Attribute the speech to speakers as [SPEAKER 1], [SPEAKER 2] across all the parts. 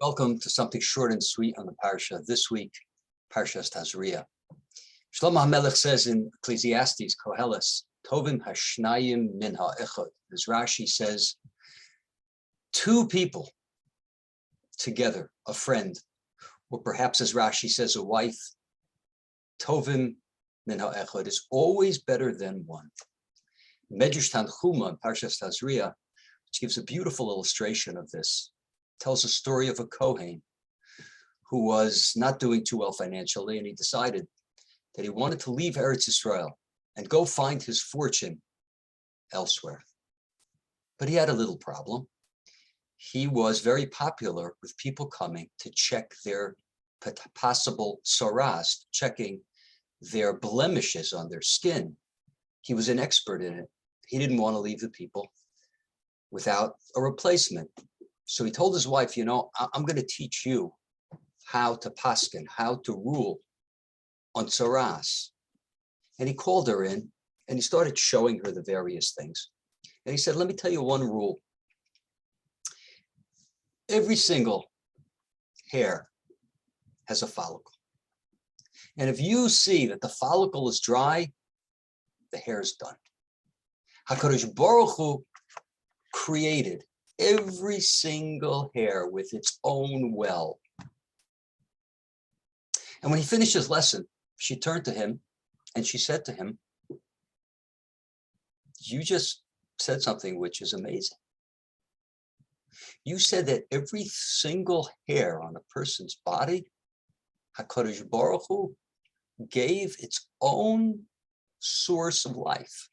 [SPEAKER 1] Welcome to something short and sweet on the Parsha. This week, Parshas Tazria. Shlomo HaMelech says in Ecclesiastes, Koheles, Tovim Hashnayim Min HaEchad. As Rashi says, two people together, a friend, or perhaps as Rashi says, a wife, Tovim Min HaEchad is always better than one. Medrash Tanchuma in Parshas Tazria, which gives a beautiful illustration of this, tells a story of a Kohen who was not doing too well financially, and he decided that he wanted to leave Eretz Yisrael and go find his fortune elsewhere. But he had a little problem. He was very popular with people coming to check their possible soras, checking their blemishes on their skin. He was an expert in it. He didn't want to leave the people without a replacement. So he told his wife, I'm going to teach you how to paskin, how to rule on tzaras. And he called her in and he started showing her the various things. And he said, let me tell you one rule. Every single hair has a follicle. And if you see that the follicle is dry, the hair is done. HaKadosh Baruch Hu created every single hair with its own well. And when he finished his lesson, she turned to him and she said to him, you just said something which is amazing. You said that every single hair on a person's body, HaKadosh Baruch Hu gave its own source of life.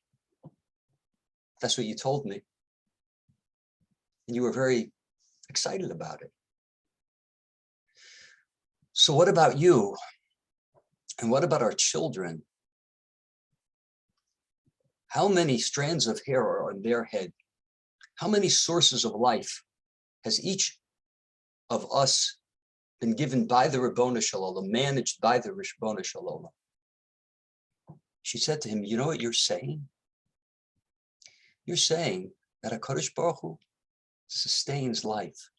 [SPEAKER 1] That's what you told me. And you were very excited about it. So what about you? And what about our children? How many strands of hair are on their head? How many sources of life has each of us been given by the Ribono Shel Olam, managed by the Ribono Shel Olam? She said to him, you know what you're saying? You're saying that HaKadosh Baruch Hu sustains life.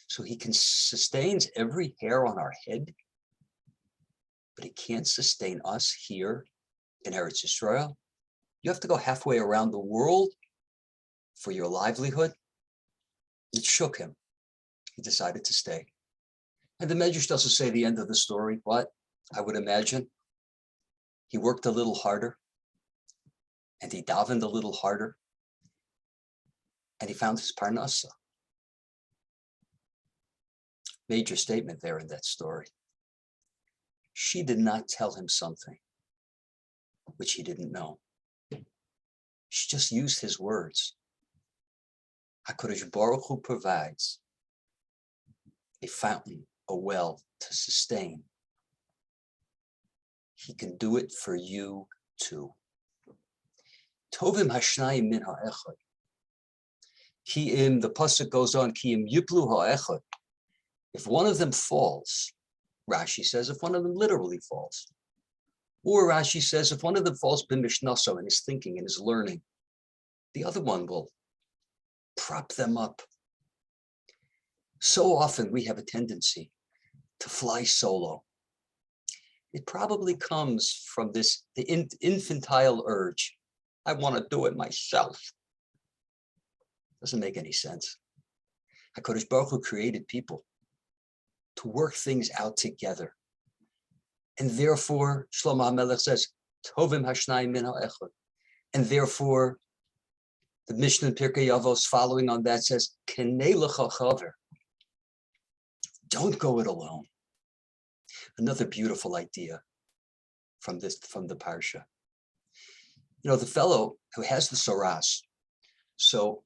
[SPEAKER 1] So he sustains every hair on our head, but he can't sustain us here in Eretz Yisrael. You have to go halfway around the world for your livelihood. It shook him. He decided to stay. And the Medrash doesn't say the end of the story, but I would imagine he worked a little harder and he davened a little harder. And he found his parnasa. Major statement there in that story. She did not tell him something which he didn't know. She just used his words. HaKadosh Baruch Hu provides a fountain, a well to sustain. He can do it for you too. Tovim Hashnayim Min HaEchad. The pasuk goes on, Kiim Yiplu HaEchad. If one of them falls, Rashi says, if one of them literally falls, or Rashi says, if one of them falls b'mishnaso in his thinking and his learning, the other one will prop them up. So often we have a tendency to fly solo. It probably comes from the infantile urge. I want to do it myself. Doesn't make any sense. HaKadosh Baruch Hu created people to work things out together. And therefore, Shlomo HaMelech says, Tovim Hashnayim Min HaEchad. And therefore, the Mishnah in Pirkei Avos following on that says, Kenei Lecha Chaver. Don't go it alone. Another beautiful idea from the Parsha. The fellow who has the soras, so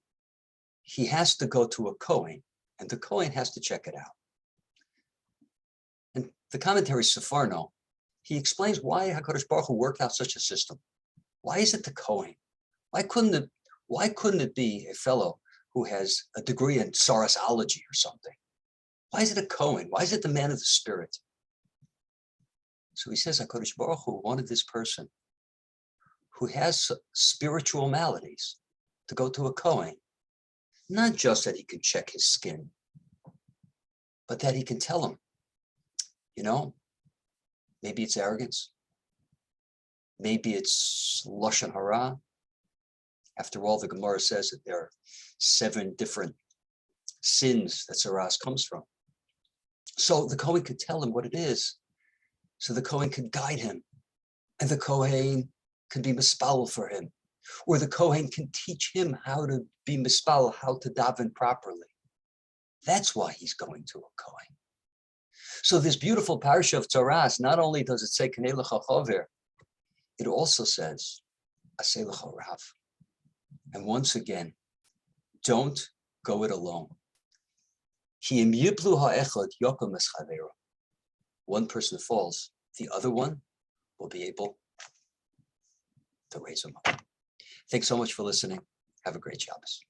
[SPEAKER 1] he has to go to a Kohen, and the Kohen has to check it out. And the commentary Sefarno, he explains why HaKadosh Baruch Hu worked out such a system. Why is it the Kohen? Why couldn't it be a fellow who has a degree in Sarasology or something? Why is it a Kohen? Why is it the man of the spirit? So he says HaKadosh Baruch Hu wanted this person who has spiritual maladies to go to a Kohen. Not just that he could check his skin, but that he can tell him, maybe it's arrogance. Maybe it's Lashon Hara. After all, the Gemara says that there are 7 different sins that Saras comes from. So the Kohen could tell him what it is. So the Kohen could guide him. And the Kohen could be mispal for him. Or the Kohen can teach him how to be mispal, how to daven properly. That's why he's going to a Kohen. So this beautiful parsha of Tzaras, not only does it say Kanei Lecha Chover, it also says Aseh Lecha Rav. And once again, don't go it alone. Ki im yiplu ha'echad yokom es chaveiro. One person falls, the other one will be able to raise him up. Thanks so much for listening. Have a great Shabbos.